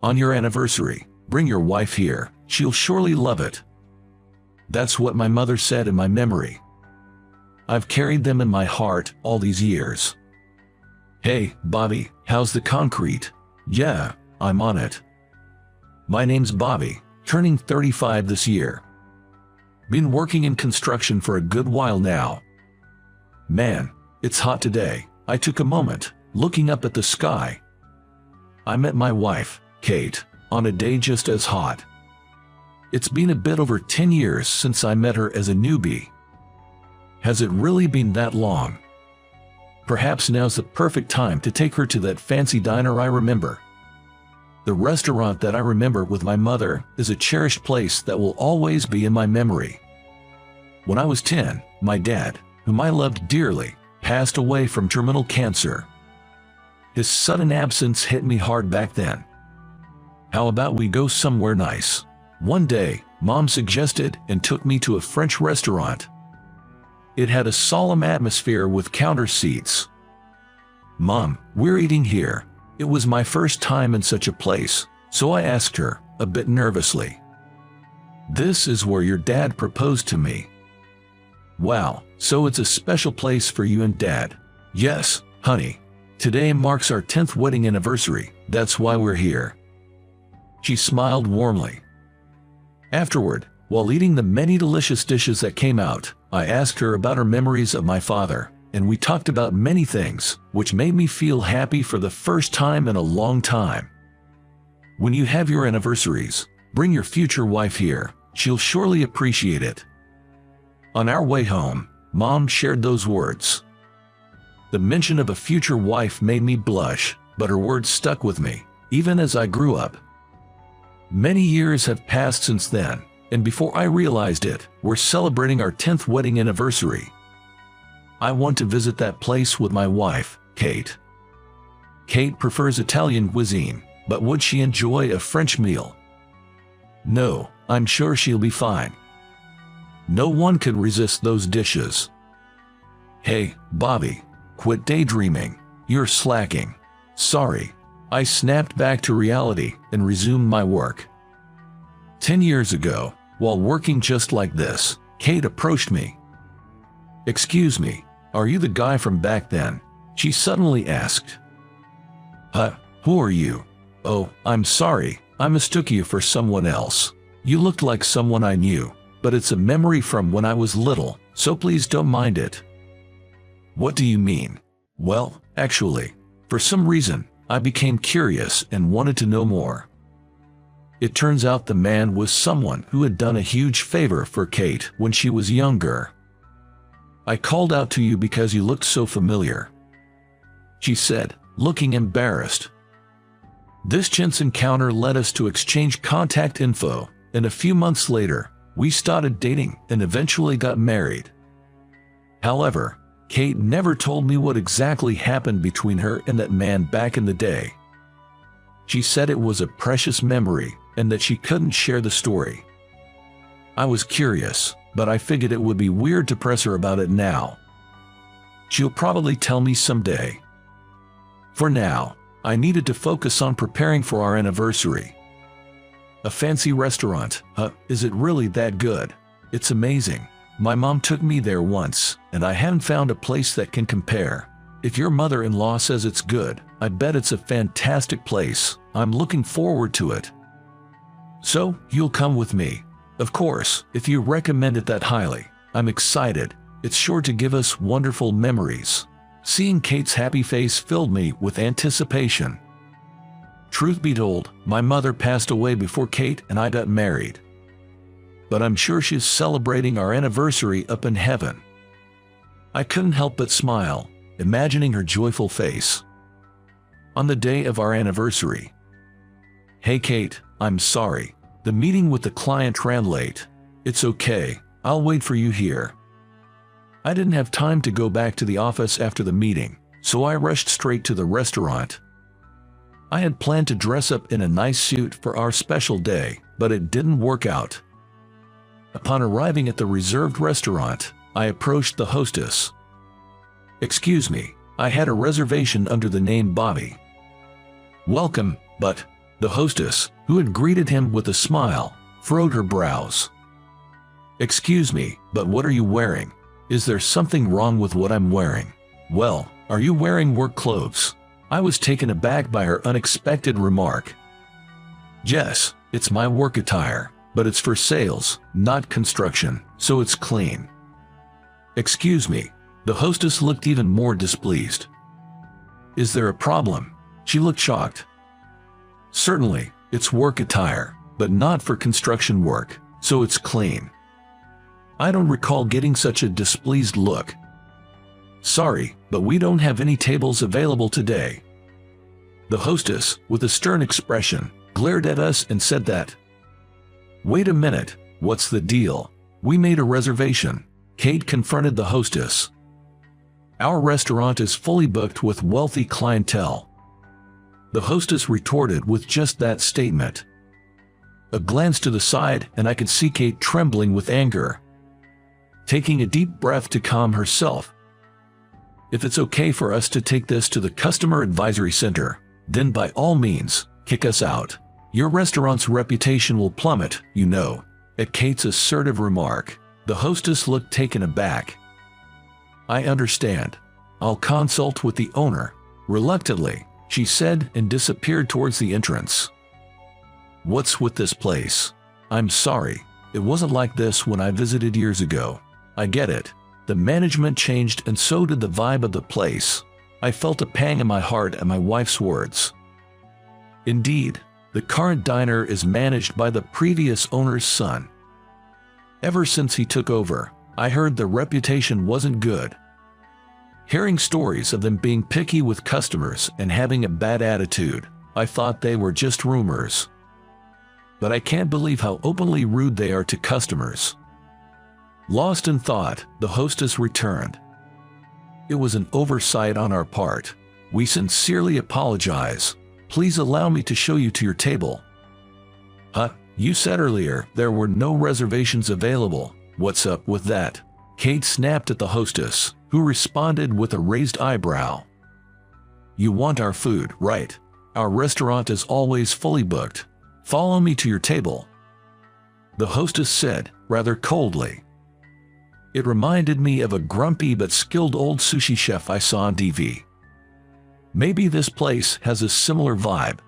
On your anniversary, bring your wife here, she'll surely love it. That's what my mother said in my memory. I've carried them in my heart all these years. Hey, Bobby, how's the concrete? Yeah, I'm on it. My name's Bobby, turning 35 this year. Been working in construction for a good while now. Man, it's hot today. I took a moment, looking up at the sky. I met my wife, Kate, on a day just as hot. It's been a bit over 10 years since I met her as a newbie. Has it really been that long? Perhaps now's the perfect time to take her to that fancy diner I remember. The restaurant that I remember with my mother is a cherished place that will always be in my memory. When I was 10, my dad, whom I loved dearly, passed away from terminal cancer. His sudden absence hit me hard back then. How about we go somewhere nice? One day, Mom suggested and took me to a French restaurant. It had a solemn atmosphere with counter seats. Mom, we're eating here. It was my first time in such a place, so I asked her, a bit nervously. This is where your dad proposed to me. Wow, so it's a special place for you and Dad. Yes, honey. Today marks our 10th wedding anniversary, that's why we're here. She smiled warmly. Afterward, while eating the many delicious dishes that came out, I asked her about her memories of my father, and we talked about many things, which made me feel happy for the first time in a long time. When you have your anniversaries, bring your future wife here, she'll surely appreciate it. On our way home, Mom shared those words. The mention of a future wife made me blush, but her words stuck with me, even as I grew up. Many years have passed since then, and before I realized it, we're celebrating our 10th wedding anniversary. I want to visit that place with my wife, Kate. Kate prefers Italian cuisine, but would she enjoy a French meal? No, I'm sure she'll be fine. No one could resist those dishes. Hey, Bobby, quit daydreaming, you're slacking. Sorry. I snapped back to reality and resumed my work. 10 years ago, while working just like this, Kate approached me. Excuse me, are you the guy from back then? She suddenly asked. Who are you? Oh, I'm sorry, I mistook you for someone else. You looked like someone I knew, but it's a memory from when I was little, so please don't mind it. What do you mean? Well, actually, for some reason, I became curious and wanted to know more. It turns out the man was someone who had done a huge favor for Kate when she was younger. I called out to you because you looked so familiar, she said, looking embarrassed. This chance encounter led us to exchange contact info, and a few months later, we started dating and eventually got married. However, Kate never told me what exactly happened between her and that man back in the day. She said it was a precious memory and that she couldn't share the story. I was curious, but I figured it would be weird to press her about it now. She'll probably tell me someday. For now, I needed to focus on preparing for our anniversary. A fancy restaurant, is it really that good? It's amazing. My mom took me there once, and I haven't found a place that can compare. If your mother-in-law says it's good, I bet it's a fantastic place. I'm looking forward to it. So, you'll come with me. Of course, if you recommend it that highly. I'm excited. It's sure to give us wonderful memories. Seeing Kate's happy face filled me with anticipation. Truth be told, my mother passed away before Kate and I got married. But I'm sure she's celebrating our anniversary up in heaven. I couldn't help but smile, imagining her joyful face. On the day of our anniversary. Hey Kate, I'm sorry. The meeting with the client ran late. It's okay, I'll wait for you here. I didn't have time to go back to the office after the meeting, so I rushed straight to the restaurant. I had planned to dress up in a nice suit for our special day, but it didn't work out. Upon arriving at the reserved restaurant, I approached the hostess. Excuse me, I had a reservation under the name Bobby. Welcome, but The hostess, who had greeted him with a smile, furrowed her brows. "Excuse me, but what are you wearing? Is there something wrong with what I'm wearing?" "Well, are you wearing work clothes?" I was taken aback by her unexpected remark. "Yes, it's my work attire, but it's for sales, not construction, so it's clean." "Excuse me." The hostess looked even more displeased. "Is there a problem?" She looked shocked. "Certainly, it's work attire, but not for construction work, so it's clean." I don't recall getting such a displeased look. "Sorry, but we don't have any tables available today." The hostess, with a stern expression, glared at us and said that. "Wait a minute, what's the deal? We made a reservation." Kate confronted the hostess. "Our restaurant is fully booked with wealthy clientele." The hostess retorted with just that statement. A glance to the side and I could see Kate trembling with anger. Taking a deep breath to calm herself. "If it's okay for us to take this to the Customer Advisory Center, then by all means, kick us out. Your restaurant's reputation will plummet, you know." At Kate's assertive remark, the hostess looked taken aback. "I understand. I'll consult with the owner." Reluctantly, she said and disappeared towards the entrance. "What's with this place? I'm sorry, it wasn't like this when I visited years ago." "I get it. The management changed and so did the vibe of the place." I felt a pang in my heart at my wife's words. Indeed, the current diner is managed by the previous owner's son. Ever since he took over, I heard the reputation wasn't good. Hearing stories of them being picky with customers and having a bad attitude, I thought they were just rumors. But I can't believe how openly rude they are to customers. Lost in thought, the hostess returned. "It was an oversight on our part. We sincerely apologize. Please allow me to show you to your table." "Huh? You said earlier there were no reservations available. What's up with that?" Kate snapped at the hostess, who responded with a raised eyebrow. "You want our food, right? Our restaurant is always fully booked. Follow me to your table," the hostess said, rather coldly. It reminded me of a grumpy but skilled old sushi chef I saw on TV. Maybe this place has a similar vibe.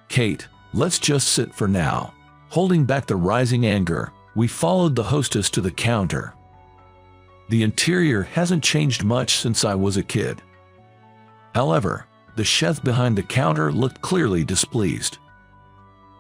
"Kate, let's just sit for now." Holding back the rising anger, we followed the hostess to the counter. The interior hasn't changed much since I was a kid. However, the chef behind the counter looked clearly displeased.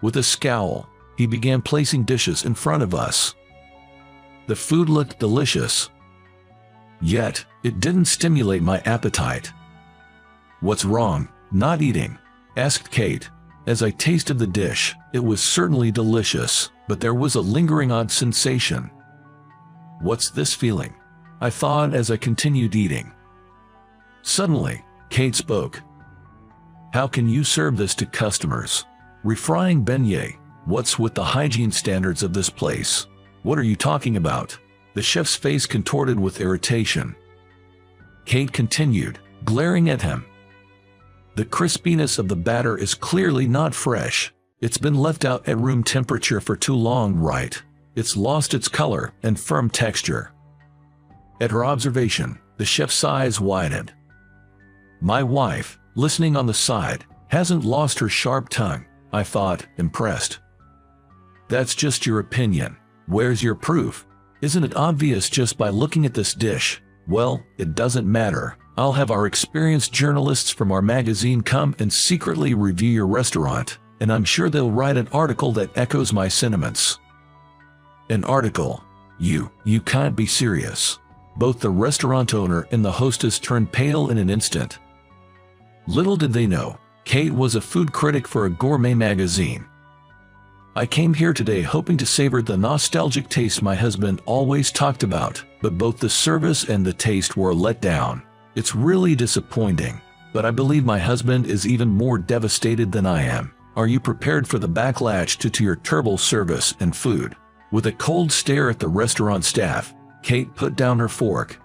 With a scowl, he began placing dishes in front of us. The food looked delicious. Yet, it didn't stimulate my appetite. "What's wrong, not eating?" asked Kate. As I tasted the dish, it was certainly delicious, but there was a lingering odd sensation. "What's this feeling?" I thought as I continued eating. Suddenly, Kate spoke. "How can you serve this to customers? Refrying beignet, what's with the hygiene standards of this place? What are you talking about?" The chef's face contorted with irritation. Kate continued, glaring at him. "The crispiness of the batter is clearly not fresh. It's been left out at room temperature for too long, right? It's lost its color and firm texture." At her observation, the chef's eyes widened. My wife, listening on the side, hasn't lost her sharp tongue, I thought, impressed. "That's just your opinion. Where's your proof? Isn't it obvious just by looking at this dish?" "Well, it doesn't matter. I'll have our experienced journalists from our magazine come and secretly review your restaurant, and I'm sure they'll write an article that echoes my sentiments." "An article? You can't be serious." Both the restaurant owner and the hostess turned pale in an instant. Little did they know, Kate was a food critic for a gourmet magazine. "I came here today hoping to savor the nostalgic taste my husband always talked about, but both the service and the taste were let down. It's really disappointing, but I believe my husband is even more devastated than I am. Are you prepared for the backlash to your terrible service and food?" With a cold stare at the restaurant staff, Kate put down her fork.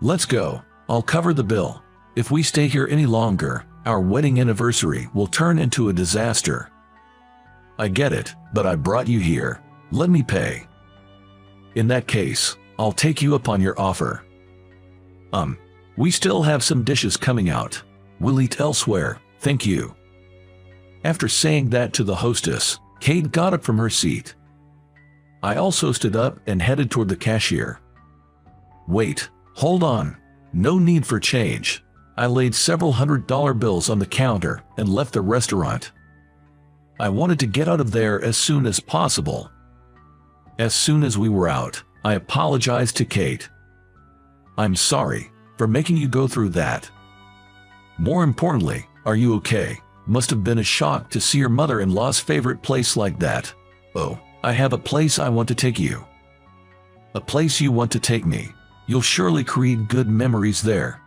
"Let's go. I'll cover the bill. If we stay here any longer, Our wedding anniversary will turn into a disaster. I get it, but I brought you here. Let me pay. In that case, I'll take you up on your offer. We still have some dishes coming out. We'll eat elsewhere, thank you. After saying that to the hostess, Kate got up from her seat. I also stood up and headed toward the cashier. Wait, hold on. No need for change. I laid several $100 bills on the counter and left the restaurant. I wanted to get out of there as soon as possible. As soon as we were out, I apologized to Kate. I'm sorry for making you go through that. More importantly, are you okay? Must have been a shock to see your mother-in-law's favorite place like that. Oh, I have a place I want to take you. A place you want to take me. You'll surely create good memories there.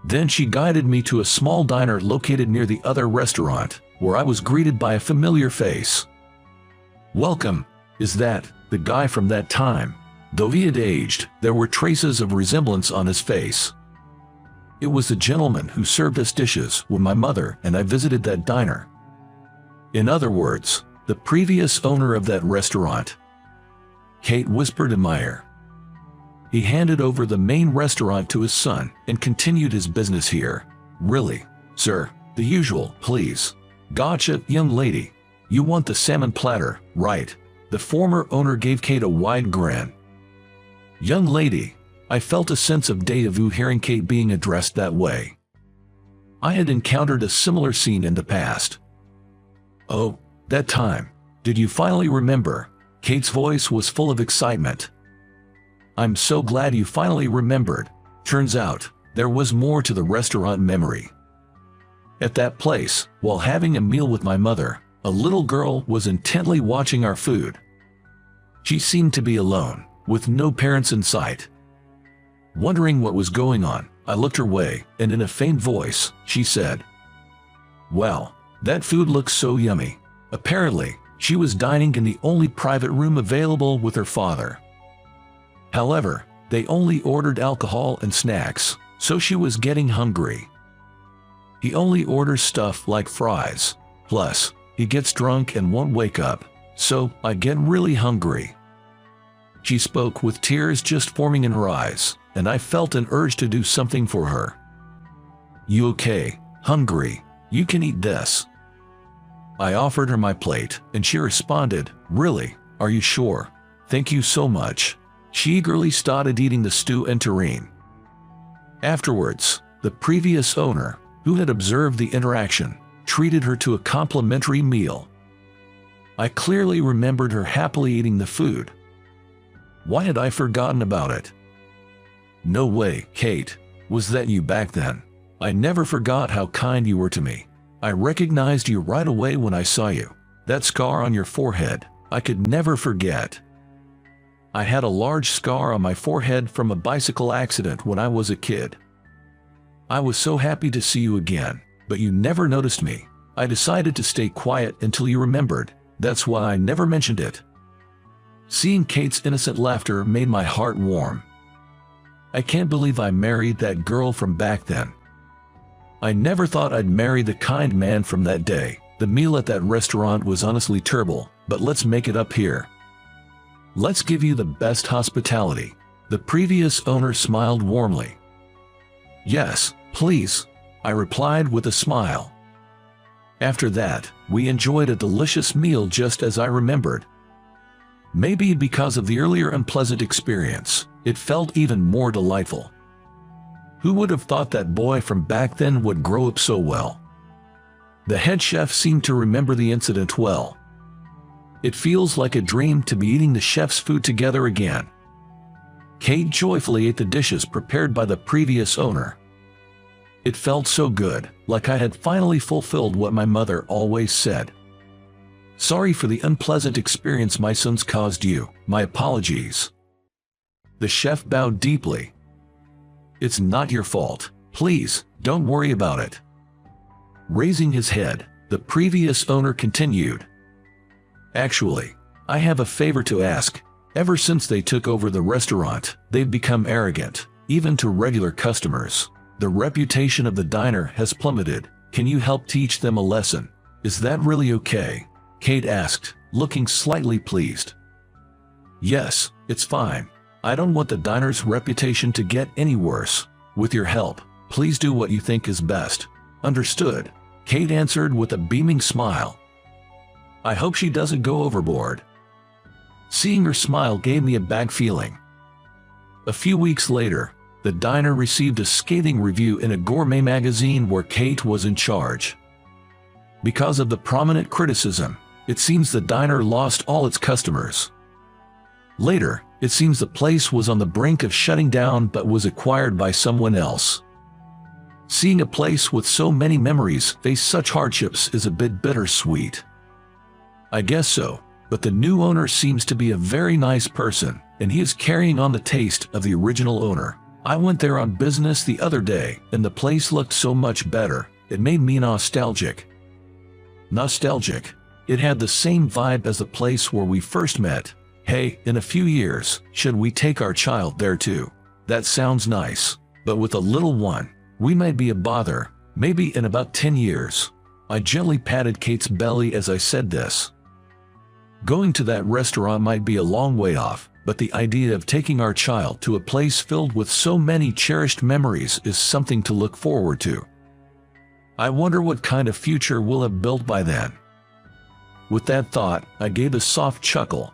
Then she guided me to a small diner located near the other restaurant, where I was greeted by a familiar face. Welcome. Is that the guy from that time? Though he had aged, there were traces of resemblance on his face. It was the gentleman who served us dishes when my mother and I visited that diner. In other words, the previous owner of that restaurant. Kate whispered in my ear. He handed over the main restaurant to his son and continued his business here. Really, sir, the usual, please. Gotcha, young lady. You want the salmon platter, right? The former owner gave Kate a wide grin. Young lady, I felt a sense of deja vu hearing Kate being addressed that way. I had encountered a similar scene in the past. Oh, that time. Did you finally remember? Kate's voice was full of excitement. I'm so glad you finally remembered. Turns out, there was more to the restaurant memory. At that place, while having a meal with my mother, a little girl was intently watching our food. She seemed to be alone, with no parents in sight. Wondering what was going on, I looked her way, and in a faint voice, she said, "Well, that food looks so yummy." Apparently, she was dining in the only private room available with her father. However, they only ordered alcohol and snacks, so she was getting hungry. He only orders stuff like fries. Plus, he gets drunk and won't wake up, so I get really hungry. She spoke with tears just forming in her eyes, and I felt an urge to do something for her. You okay? Hungry? You can eat this. I offered her my plate, and she responded, "Really? Are you sure? Thank you so much." She eagerly started eating the stew and terrine. Afterwards, the previous owner, who had observed the interaction, treated her to a complimentary meal. I clearly remembered her happily eating the food. Why had I forgotten about it? No way, Kate. Was that you back then? I never forgot how kind you were to me. I recognized you right away when I saw you. That scar on your forehead, I could never forget. I had a large scar on my forehead from a bicycle accident when I was a kid. I was so happy to see you again, but you never noticed me. I decided to stay quiet until you remembered. That's why I never mentioned it. Seeing Kate's innocent laughter made my heart warm. I can't believe I married that girl from back then. I never thought I'd marry the kind man from that day. The meal at that restaurant was honestly terrible, but let's make it up here. Let's give you the best hospitality. The previous owner smiled warmly. Yes, please, I replied with a smile. After that, we enjoyed a delicious meal just as I remembered. Maybe because of the earlier unpleasant experience, it felt even more delightful. Who would have thought that boy from back then would grow up so well? The head chef seemed to remember the incident well. It feels like a dream to be eating the chef's food together again. Kate joyfully ate the dishes prepared by the previous owner. It felt so good, like I had finally fulfilled what my mother always said. Sorry for the unpleasant experience my sons caused you. My apologies. The chef bowed deeply. It's not your fault. Please, don't worry about it. Raising his head, the previous owner continued. Actually, I have a favor to ask. Ever since they took over the restaurant, they've become arrogant, even to regular customers. The reputation of the diner has plummeted. Can you help teach them a lesson? Is that really okay? Kate asked, looking slightly pleased. Yes, it's fine. I don't want the diner's reputation to get any worse. With your help, please do what you think is best. Understood, Kate answered with a beaming smile. I hope she doesn't go overboard. Seeing her smile gave me a bad feeling. A few weeks later, the diner received a scathing review in a gourmet magazine where Kate was in charge. Because of the prominent criticism, it seems the diner lost all its customers. Later, it seems the place was on the brink of shutting down but was acquired by someone else. Seeing a place with so many memories face such hardships is a bit bittersweet. I guess so, but the new owner seems to be a very nice person, and he is carrying on the taste of the original owner. I went there on business the other day, and the place looked so much better, it made me nostalgic. Nostalgic. It had the same vibe as the place where we first met. Hey, in a few years, should we take our child there too? That sounds nice, but with a little one, we might be a bother, maybe in about 10 years. I gently patted Kate's belly as I said this. Going to that restaurant might be a long way off, but the idea of taking our child to a place filled with so many cherished memories is something to look forward to. I wonder what kind of future we'll have built by then. With that thought, I gave a soft chuckle,